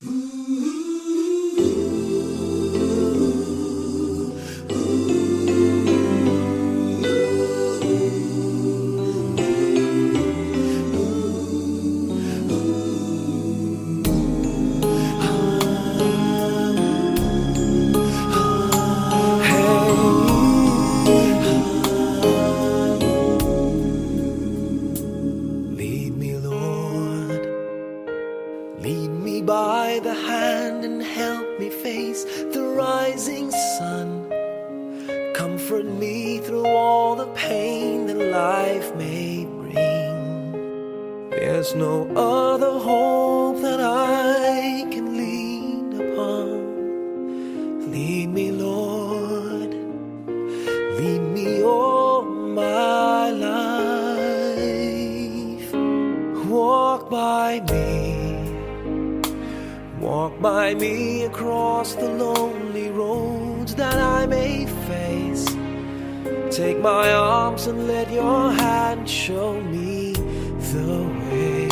Lead me, Lord, lead me by the hand and help me face the rising sun. Comfort me through all the pain that life may bring. There's no other hope that I can lean upon. Lead me, Lord, lead me all my life. Walk by me across the lonely roads that I may face. Take my arms and let your hand show me the way.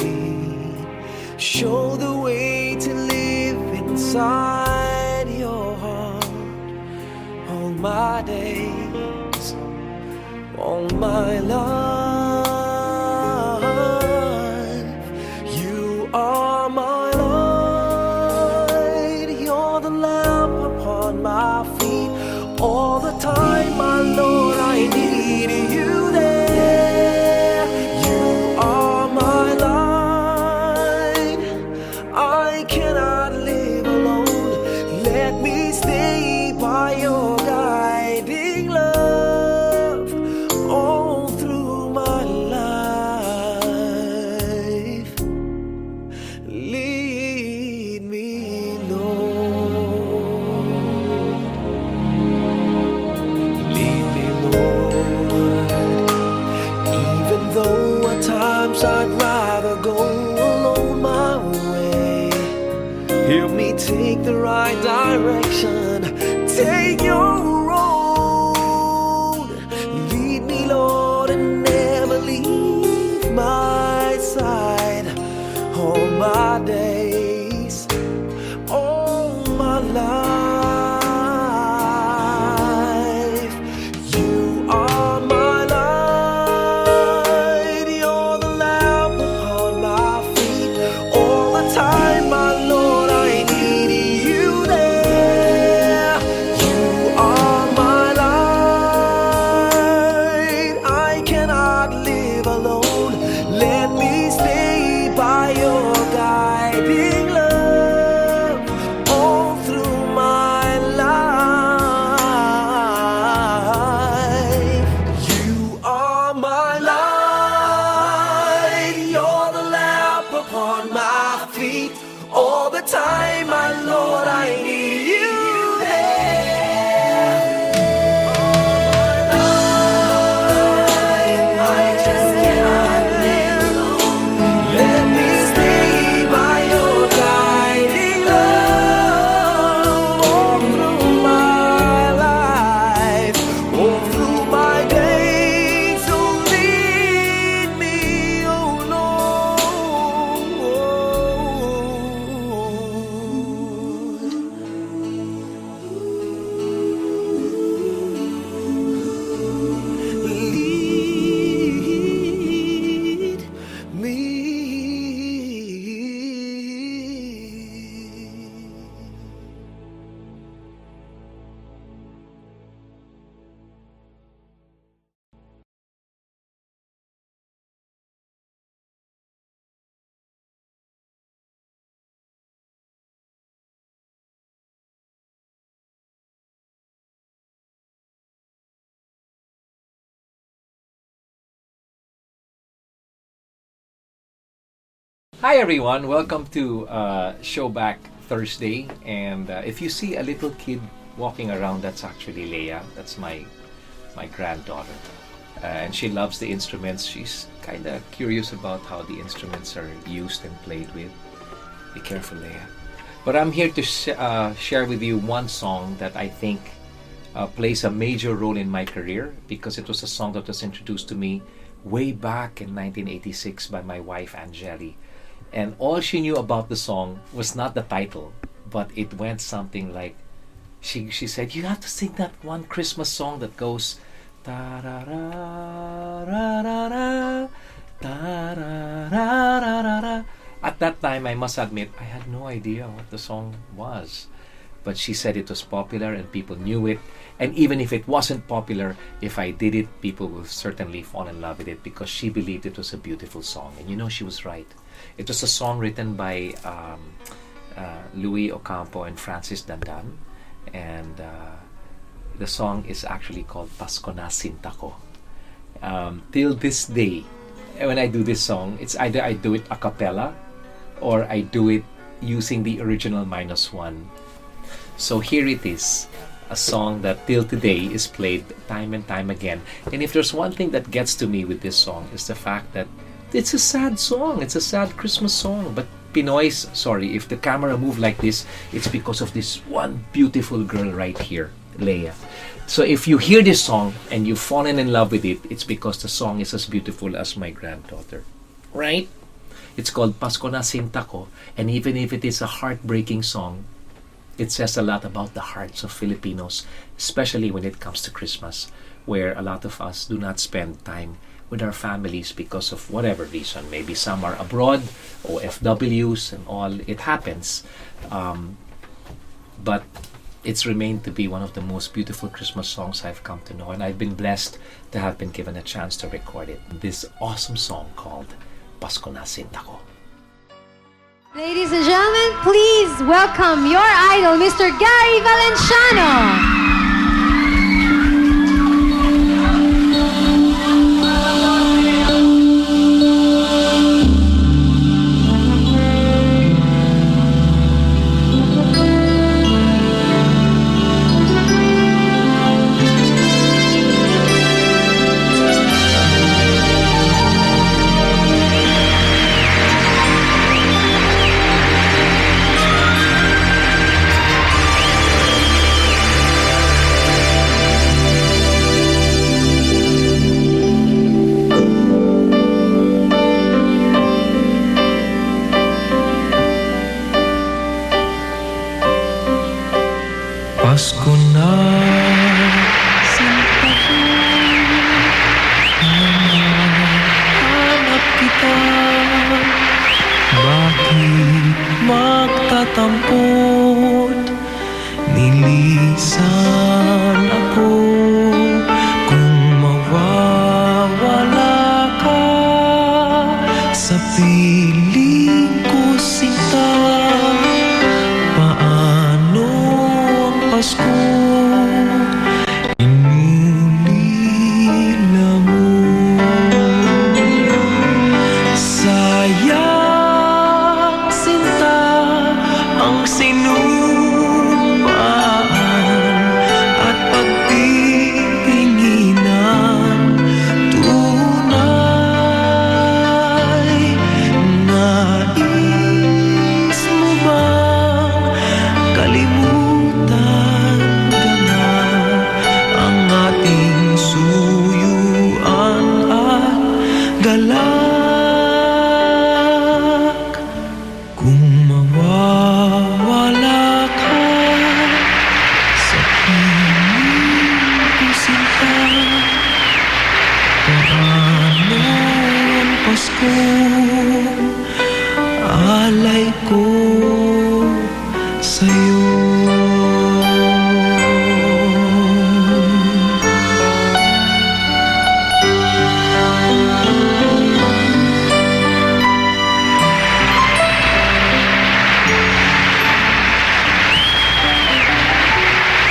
Show the way to live inside your heart all my days, all my life. You are my light, you're the lamp upon my feet. All the time, my Lord, I need you there. You are my light, I cannot live alone. Let me stay by your guiding love all through my life. Lead me, Lord. Lead me, Lord. Even though at times I'd rather go alone my way, help me take the right direction. Take your road. Lead me, Lord, and never leave my side. All my days, all my life. You are my light, you're the lamp upon my feet. All the time, my Lord, I need you there. You are my light, I cannot live alone. Let me stay by your guiding love all through my life. You are my light, you're the lamp upon my feet. All the time, my Lord, I need you there. I just cannot live alone. Let me stay by your guiding love all through my life, all through my days. So lead me, oh Lord. Lead me. Hi everyone, welcome to Showback Thursday. And if you see a little kid walking around, that's actually Leia. That's my granddaughter, and she loves the instruments. She's kind of curious about how the instruments are used and played with. Be careful, Leia. But I'm here to share with you one song that I think plays a major role in my career, because it was a song that was introduced to me way back in 1986 by my wife Angeli. And all she knew about the song was not the title, but it went something like, she said, you have to sing that one Christmas song that goes ta ra ra ra ra ra ta ra ra ra ra ra. At that time, I must admit, I had no idea what the song was. But she said it was popular and people knew it. And even if it wasn't popular, if I did it, people will certainly fall in love with it because she believed it was a beautiful song. And you know, she was right. It was a song written by Louis Ocampo and Francis Dandan. And the song is actually called Pasko na Sinta Ko. Till this day, when I do this song, it's either I do it a cappella or I do it using the original -1. So here it is, a song that till today is played time and time again. And if there's one thing that gets to me with this song is the fact that it's a sad song. It's a sad Christmas song. But Pinoys, sorry, if the camera moved like this, it's because of this one beautiful girl right here, Leia. So if you hear this song and you've fallen in love with it, it's because the song is as beautiful as my granddaughter. Right? It's called Pasko na Sinta Ko. And even if it is a heartbreaking song, it says a lot about the hearts of Filipinos, especially when it comes to Christmas, where a lot of us do not spend time with our families because of whatever reason. Maybe some are abroad or FWs and all. It happens. But it's remained to be one of the most beautiful Christmas songs I've come to know. And I've been blessed to have been given a chance to record it. This awesome song called Pasko na Sinta Ko. Ladies and gentlemen, please welcome your idol, Mr. Gary Valenciano. Pasko na Sinta ko, hanap kita. Bakit magtatampot? Nilisan ako kung mawawala ka sa piling ko, Sinta. Paano ang Pasko inulila mo? Sayang, Sinta, ang sinumpaan at pagpipinginan. Tunay, nais mo bang kalimutan ka na ang ating suyuan at galak? Kung mawawala ka sa piling ko, Sinta, paano ang Pasko alay ko sa'yo?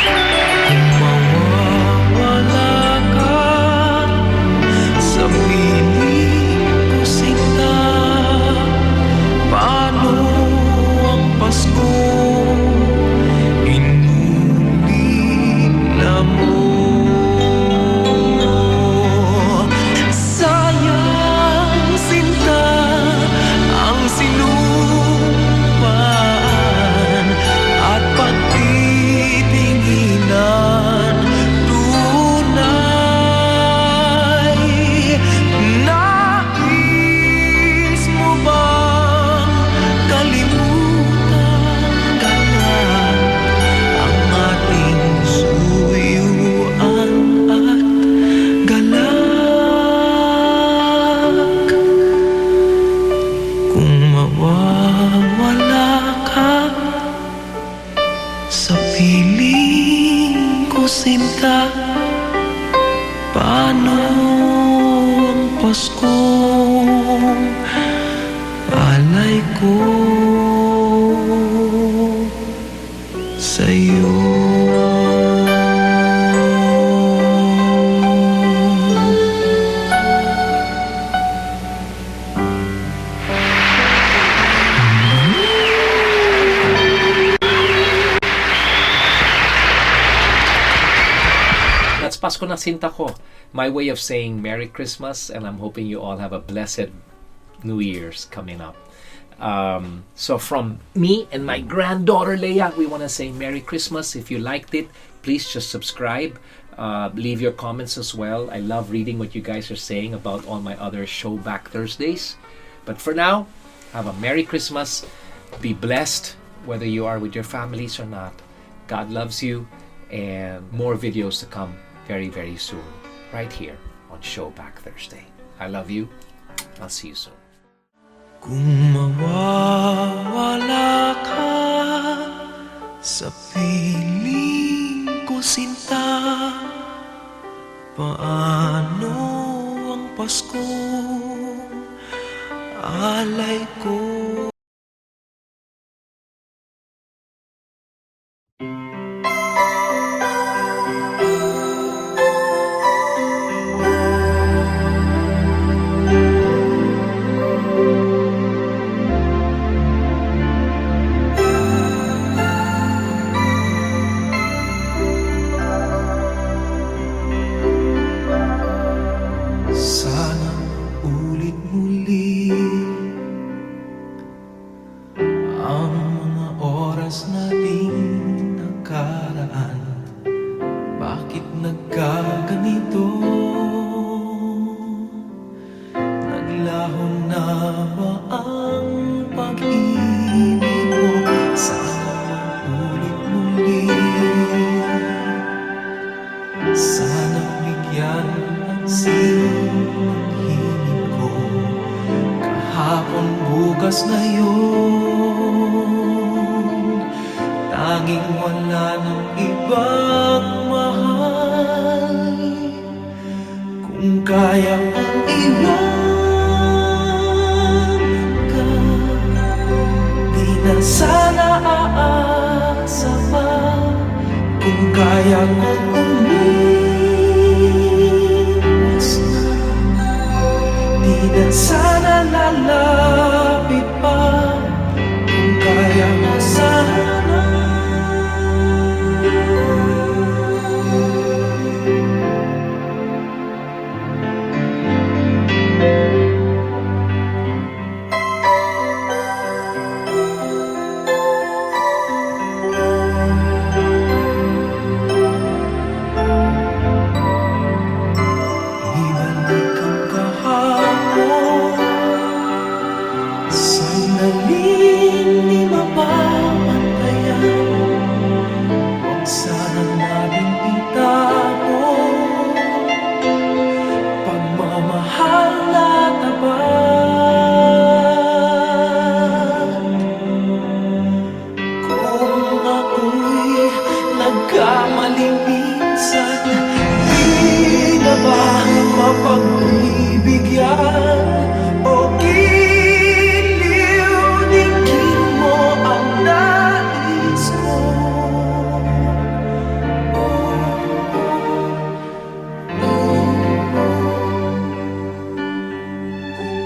Kung mawawala ka sa piling ko, Sinta, paano ang Pasko sinta? Paano ang Paskong alay ko sa'yo? That's Pasko na Sinta Ko, my way of saying Merry Christmas, and I'm hoping you all have a blessed New Year's coming up. So from me and my granddaughter Leia, we want to say Merry Christmas. If you liked it, please just subscribe. Leave your comments as well. I love reading what you guys are saying about all my other Showback Thursdays. But for now, have a Merry Christmas. Be blessed, whether you are with your families or not. God loves you, and more videos to come very, very soon, right here on Showback Thursday. I love you. I'll see you soon. Kung mawawala ka sa piling ko, sinta, paano ang Paskong alay ko? Sana ulit muli ang mga oras nating nakaraan. Bakit nagkaganito? Naglaho na ba ang pag-ibig mo? Sana ulit muli. Sana bigyan ang ng himig ko. Kahapon, bukas, ngayon, tanging wala ng ibang mahal. Kung kaya kong iwan ka, di na sana aasa pa. Kung kaya kong umiwas na, di na sana lalapit pa. Kung kaya mo sana, ibalik ang kahapon. Sandaling di mapapantayan, huwag sana nating itapon. Pagmamahal na tapat. Kung ako'y nagkamali minsan, di na ba mapagbibigyan? O giliw-digin mo ang nais ko?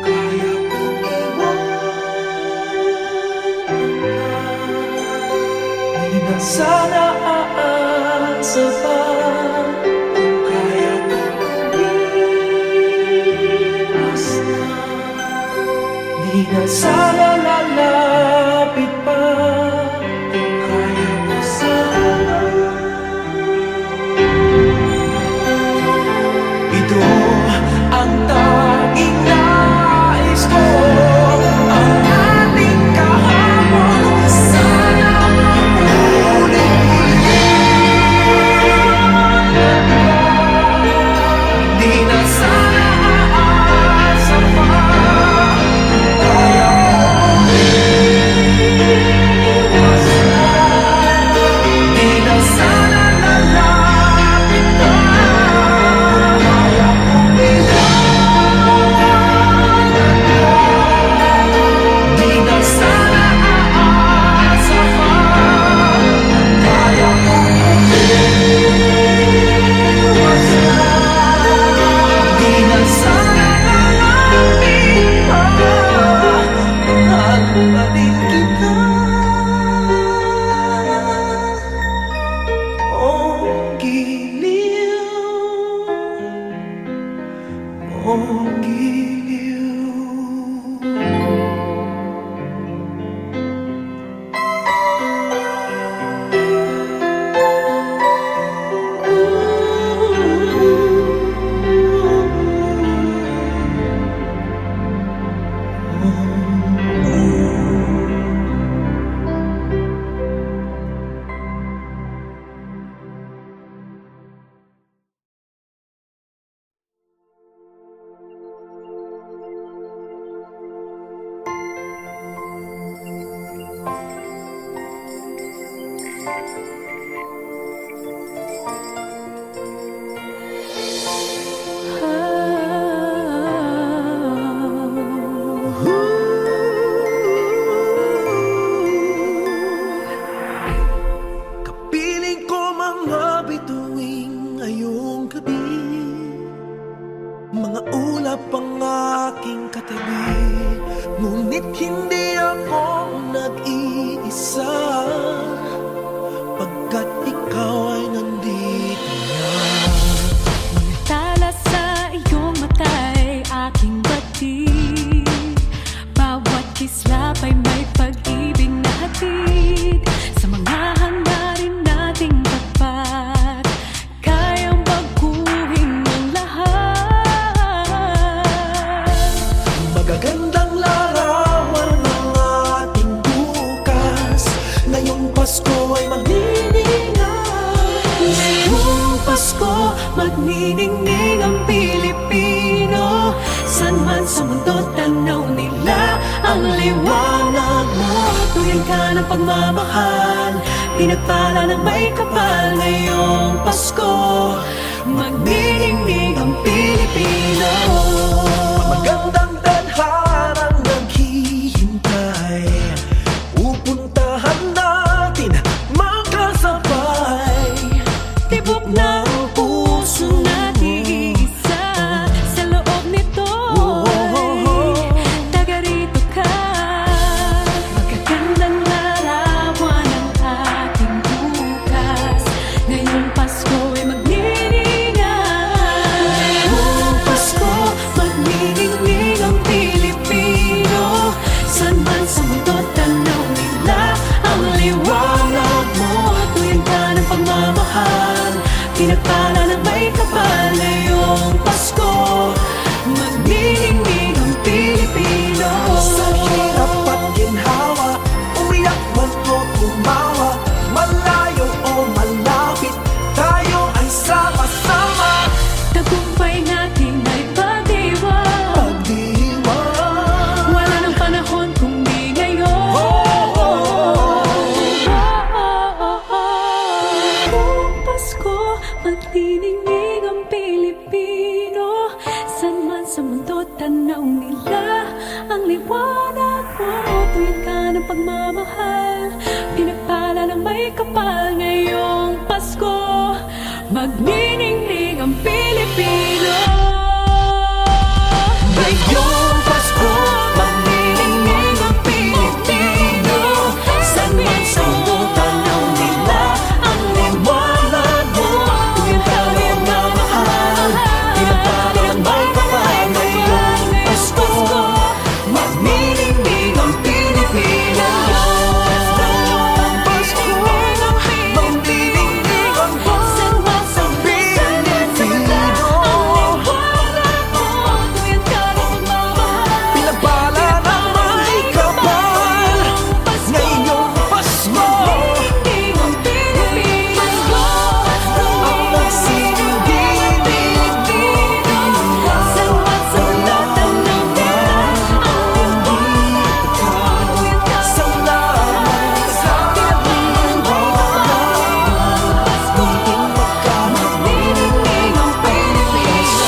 Kaya kong iwanan ka, di na sana aasa pa. Kung kaya kong umiwas na, di na sana lalapit pa. Kung kaya ko sana, ito ang tanging nais ko. Ang ating kahapon, sana maulit. Di na sana aasa pa. Kaya ko Ngayong Pasko ay magniningay. Ngayong Pasko, magniningning ang Pilipino. San man sa mundo, tanaw nila ang liwanag mo. Tuyan ka ng pagmamahal, pinagpala ng may kapal. Ngayong Pasko, magniningning ang Pilipino. Magandang tadhanang naghihintay, pupuntahan natin magkasabay. Tibok ng puso natin isa, sa loob nito'y taga rito ka. Magagandang larawan ang ating bukas. Ngayong Pasko ay magniningay. Ngayong Pasko, magniningning ang Pilipino. San man sa mundo, tanaw nila ang liwanag mo. Tuyan ka ng pagmamahal, pinagpala ng may kapal. Ngayong Pasko, magniningning ang Pilipino. Sa hirap at ginhawa, umiyak man o tumawa, malayo o malapit, tayo ay sama-sama. Tagumpay natin ay pagdiwang. Pagdiwang, Wala nang panahon kung di ngayon. Ngayong Pasko, magniningning ang Pilipino. San man sa mundo, tanaw nila ang liwanag mo. Tuyan ka ng pagmamahal, pinagpala ng may kapal. Ngayong Pasko, magniningning ang Pilipino. ngayong Pasko, magniningning ang Pilipino. San man sa mundo, tanaw nila ang liwanag mo. Tuyan ka ng pagmamahal, pinagpala ng may kapal. Ngayong Pasko, magniningning ang Pilipino. Ngayong Pasko, magniningning ang San man sa mundo, Pilipino. tuyan ka ng pagmamahal. Pinagbala ng may kapal. Ngayong Pasko, Magniningning ang Pilipino. ang nagsisilbing Pilipino. San man sa mundo, tanaw nila ang liwanag mo. Tuyan ka ng Salamat sa ating Pasko, magniningning ang Pilipino.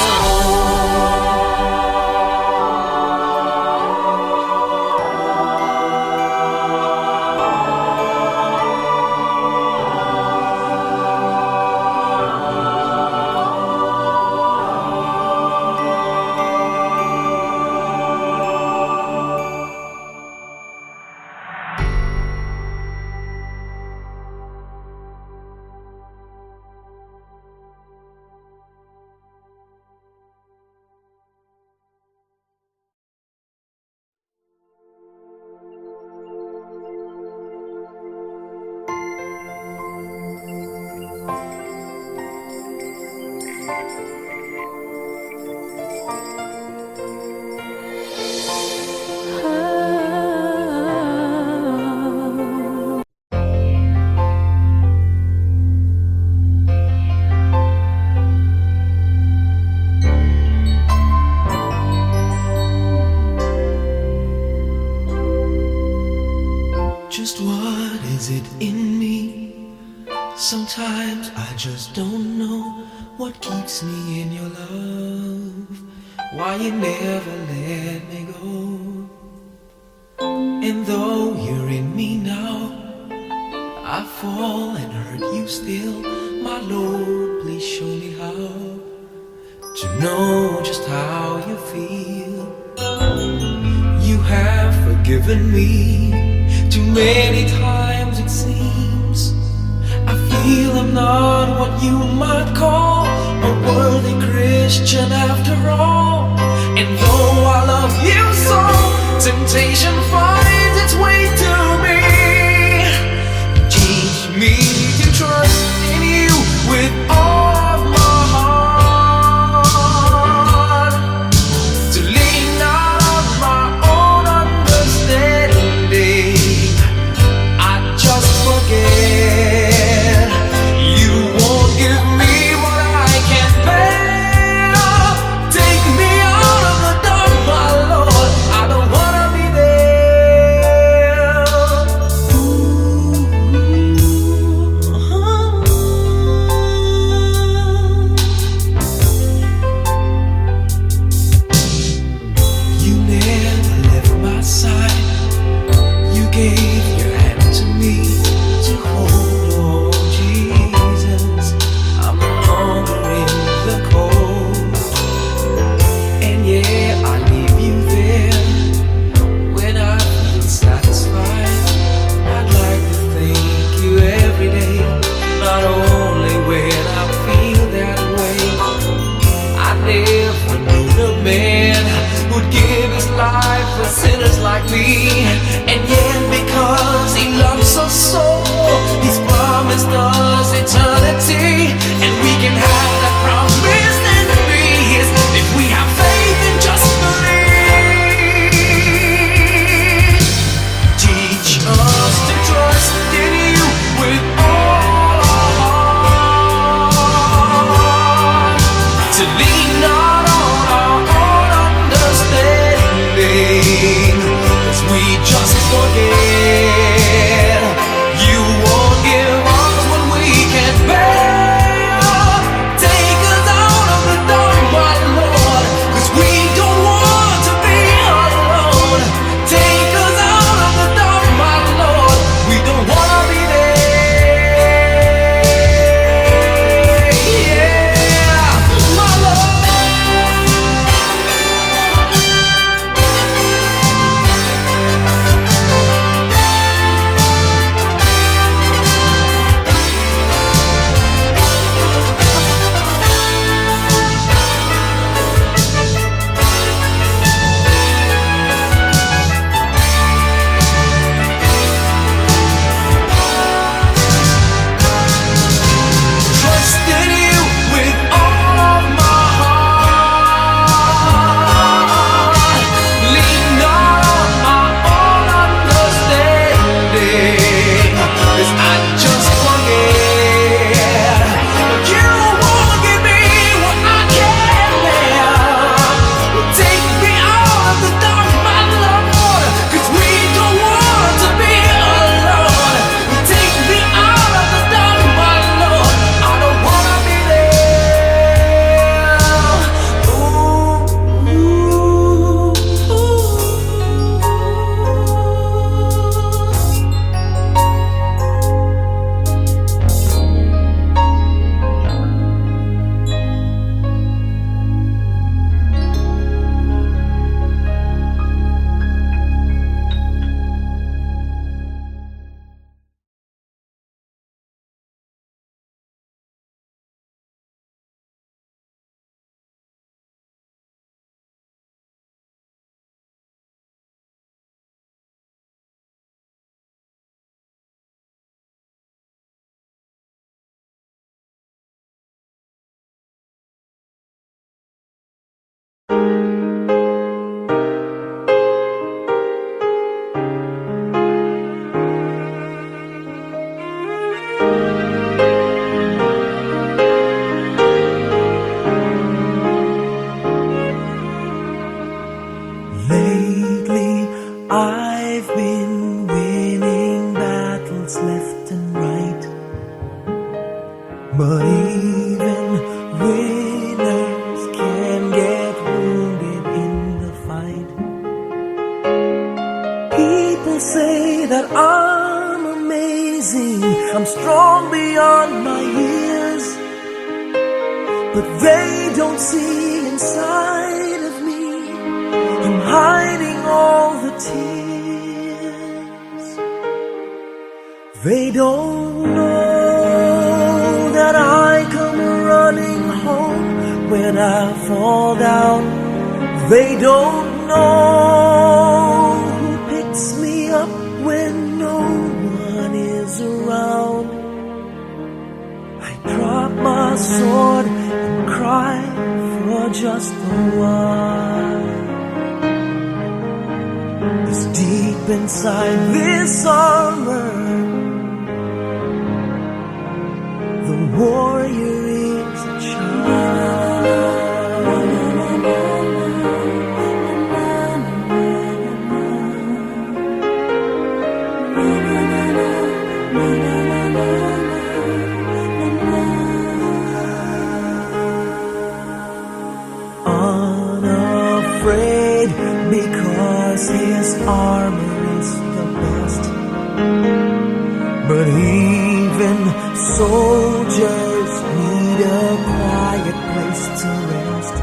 Just what is it in me? Sometimes I just don't know what keeps me in your love. Why you never let me go. And though you're in me now, I fall and hurt you still. My Lord, please show me how to know just how you feel. You have forgiven me too many times it seems. I feel I'm not what you might call a worthy Christian after all. And though I love you so, temptation finds its way to me. Teach me to trust in you with all of my heart, to lean not on my own understanding. I just put soul. He's promised us eternity, and we can have that promise and be His if we have faith and just believe. Teach us to trust in You with all our heart, to lean not on our own understanding, 'cause we just forget. You won't give us what we can't bear. Take us out of the dark, my Lord, 'cause we don't want to be alone. Take us out of the dark, my Lord, we don't want to be there. Yeah, my Lord. Trust in You with all of my heart. Lean not on my own understanding, 'cause I just forget. You won't give me what I can't bear. Take me out of the dark, my Lord, 'cause we don't want to be alone. Take me out of the dark, my Lord, I don't wanna be there. Ooh, ooh, ooh. Lately, I've been winning battles left and right. But even winners can get wounded in the fight. People say that I'm amazing, I'm strong beyond my years. But they don't see inside of me, I'm hiding all the tears. They don't know that I come running home when I fall down. They don't know who picks me up when no one is around. I drop my sword and cry for just a while. It's deep inside this armor, the warrior is a unafraid because his armor is the best. But even soldiers need a quiet place to rest.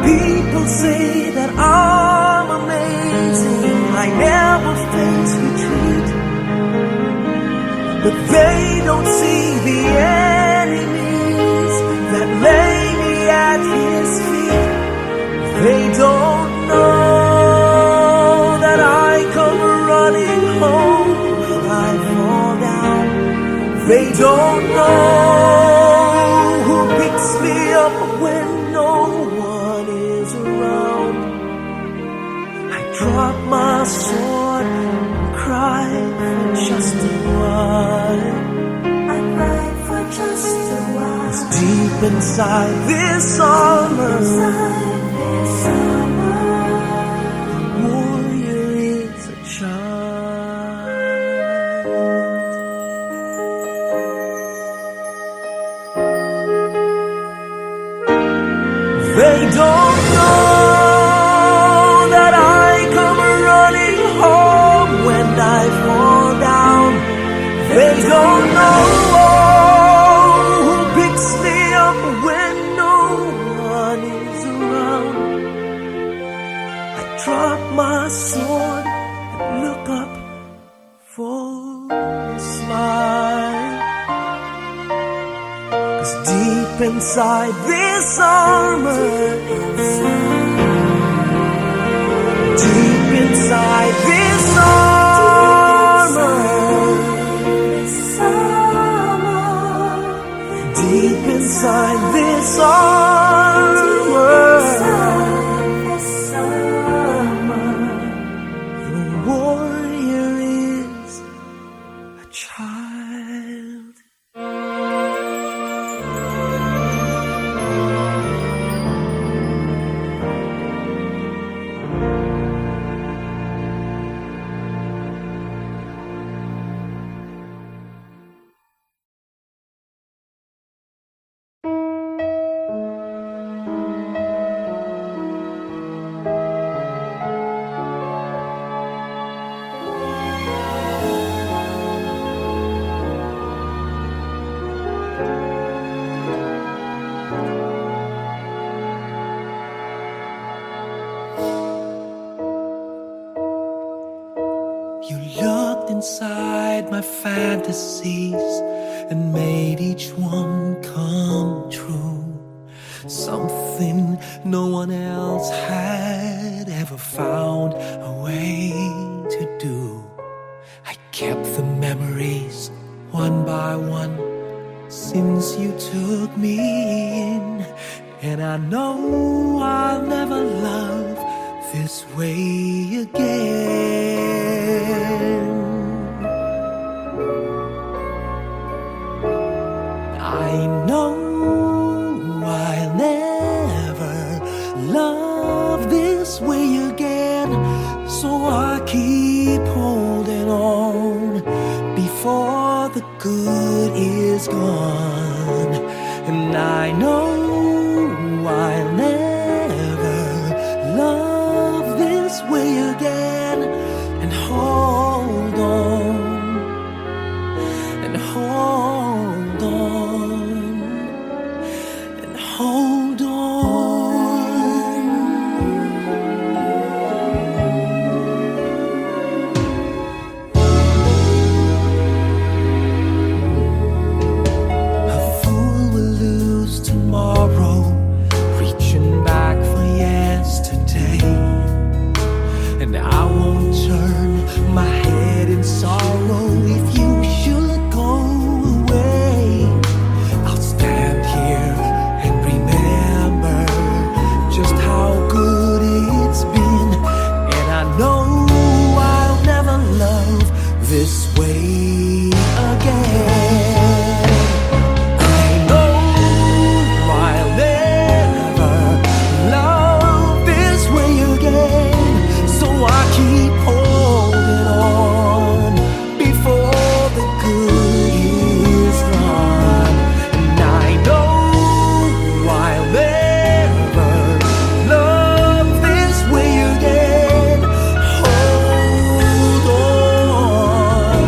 People say that I'm amazing, I never face retreat. But they don't see the enemies that lay me at his feet. They don't know that I come running home They don't know who picks me up when no one is around. I drop my sword and cry for just a while. I cry for just a while. 'Cause deep inside this armor, the warrior is a child. They don't know that I come running home when I fall down. They don't know who picks me up when no one is around. I drop my sword and look up for a smile. 'Cause deep inside this armor, deep inside this armor, deep inside this armor, the warrior is a child. You looked inside my fantasies and made each one come true. Something no one else had ever found a way to do. I kept the memories one by one since you took me in, and I know I'll never love this way again. I know I'll never love this way again, so I keep holding on before the good is gone. And I know I'll never love this way again, and hold on, and hold on, and hold on. A fool will lose tomorrow, reaching back for yesterday. And I won't turn my head in sorrow if you should go away. I'll stand here and remember just how good it's been, and I know I'll never love this way again. I know I'll never love this way again, so I keep holding on before the good is gone. And I know I'll never love this way again. Hold on,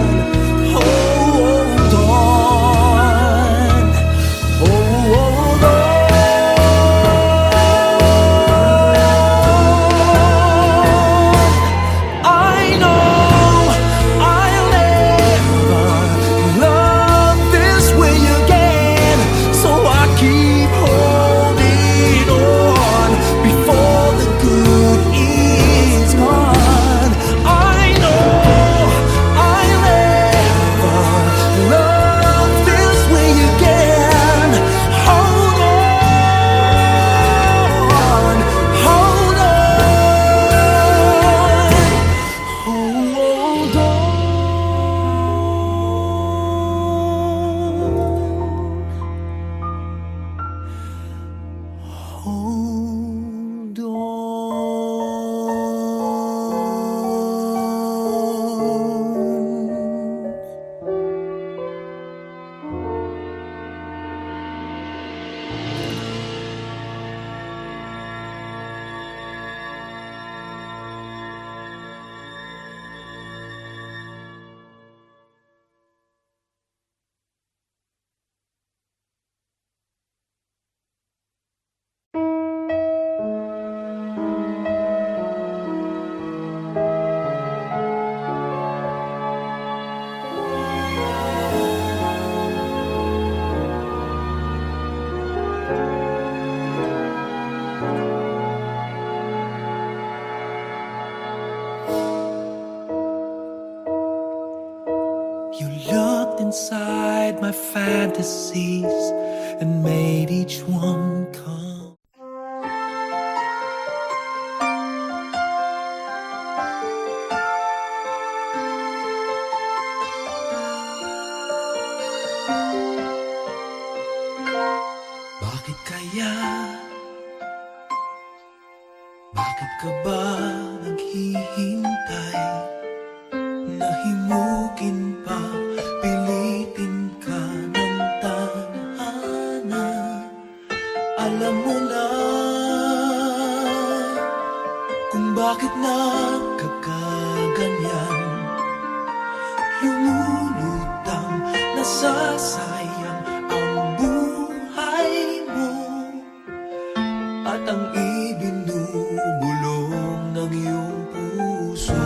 You looked inside my fantasies and made each one come. Bakit kaya? Bakit ka ba naghihintay? Nahimukin pa, pilitin ka ng tadhana. Alam mo na kung bakit nagkakaganyan. Lumulutang, nasasayang ang buhay mo at ang ibinubulong ng iyong puso.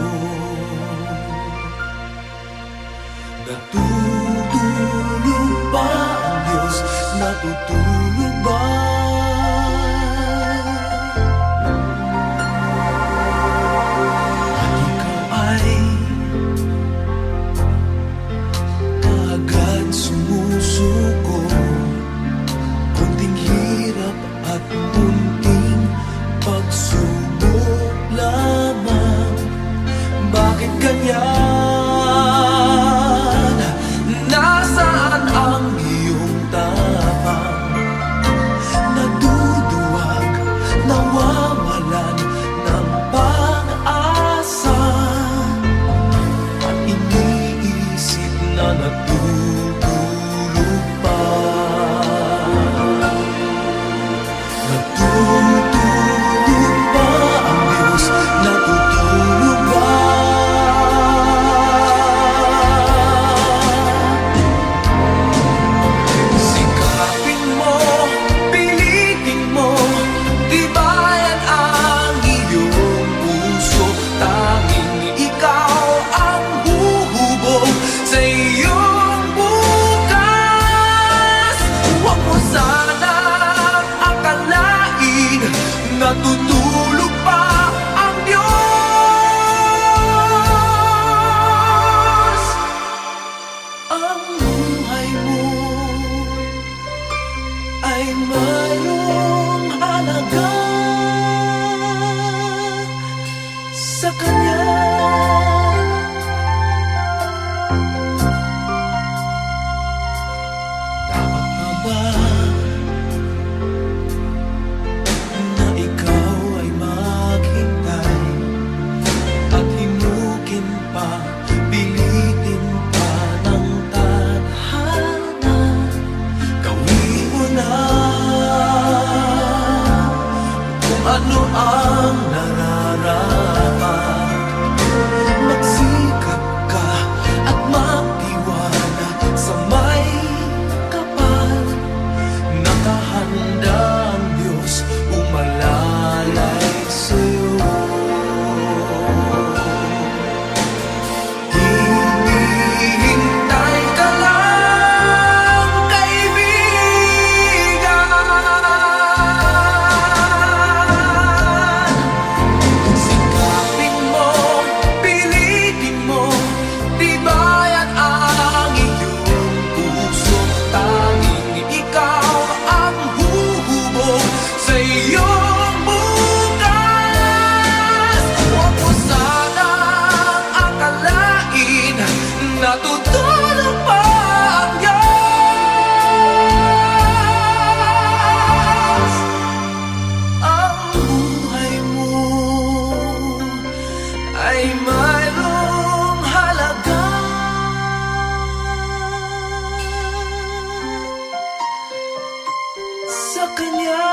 Natutulog ba ang Diyos? Natutulog ba? At ikaw ay kaagad sumusuko. Kunting hirap at munting pagsubok lamang. Bakit ganyan? Nasaan ang iyong tapang? Naduduwag, nawawalan ng pag-asa. At iniisip na natutulog pa. Natutulog ba ang Diyos? Natutulog ba? Sikapin mo, pilitin mo, tibayan ang iyong puso. Tanging ikaw ang huhubog sa iyong bukas. Huwag mo sanang akalain natutulog pa ang Diyos. Ang buhay mo ay mayroong halaga sa Kanya. Dapat na ba na ikaw ay maghintay at himukin pa, pilitin pa ng tadhana? Gawin mo na kung ano ang nararapat. Magsikap ka at magtiwala sa may kapal. Nakahanda ang Diyos umalalay sa'yo. Hinihintay ka lang, kaibigan. Sikapin mo, pilitin mo, tibayan ang iyong puso. Tanging ikaw ang huhubog sa iyong bukas. Huwag mo sanang akalain natutulog pa ang Diyos. Ang buhay mo ay mayroong halaga sa Kanya.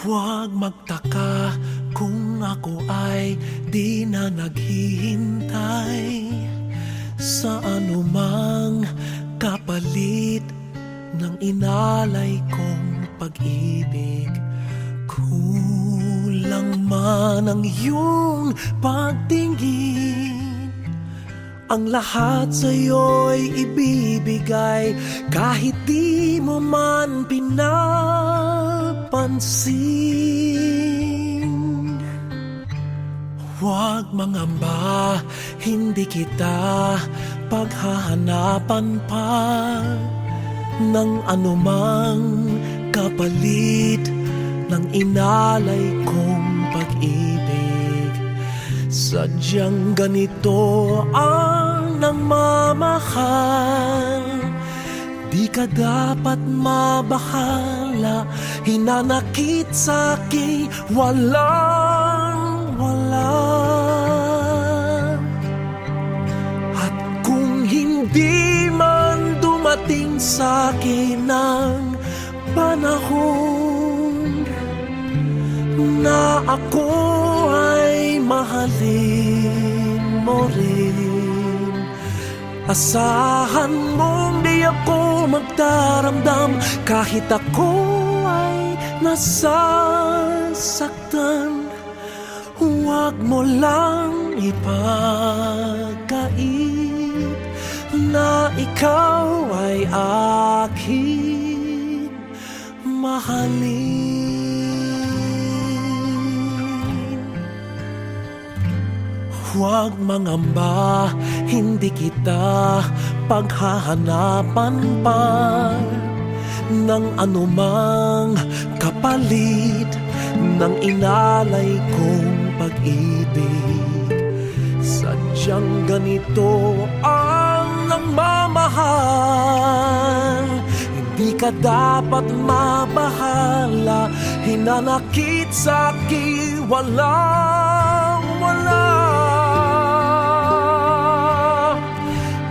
Huwag magtaka kung ako ay di na naghihintay. sa anumang kapalit ng inalay kong pag-ibig. Kulang man ang iyong pagtingin, ang lahat sa'yo'y ibibigay kahit di mo man pinapansin. Huwag mangamba, hindi kita paghahanapan pa ng anumang kapalit ng inalay kong pag-ibig. Sadyang ganito ang nagmamahal, di ka dapat mabahala, hinanakit sa'king walang-wala. At kung hindi man dumating sa'kin ang panahon na ako ay mahalin mo rin, asahan mong di ako magdaramdam kahit ako ay nasasaktan. Huwag mo lang ipagkait na ikaw ay aking mahalin. Huwag mangamba, hindi kita paghahanapan pa ng anumang kapalit ng inalay kong pag-ibig. Sadyang ganito ang nagmamahal, hindi ka dapat mabahala, hinanakit sa'king walang-wala.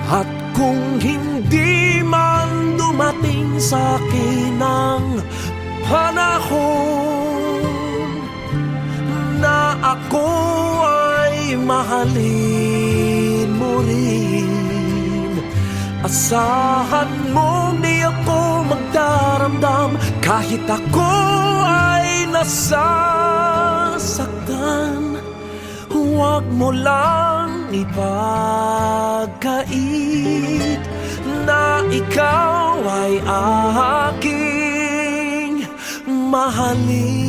At kung hindi man dumating sa'kin ang panahon na ako ay mahalin mo rin, asahan mong di ako magdaramdam kahit ako ay nasasaktan. Huwag mo lang ipagkait na ikaw ay aking mahalin.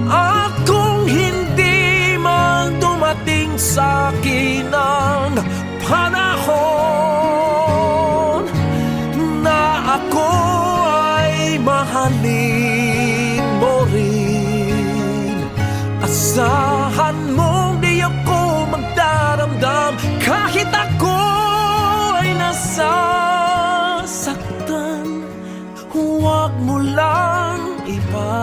At kung hindi man dumating sa'kin ang panahon na ako ay mahalin mo rin, asahan mong di ako magdaramdam kahit ako ay nasasaktan. Huwag mo lang ipagkait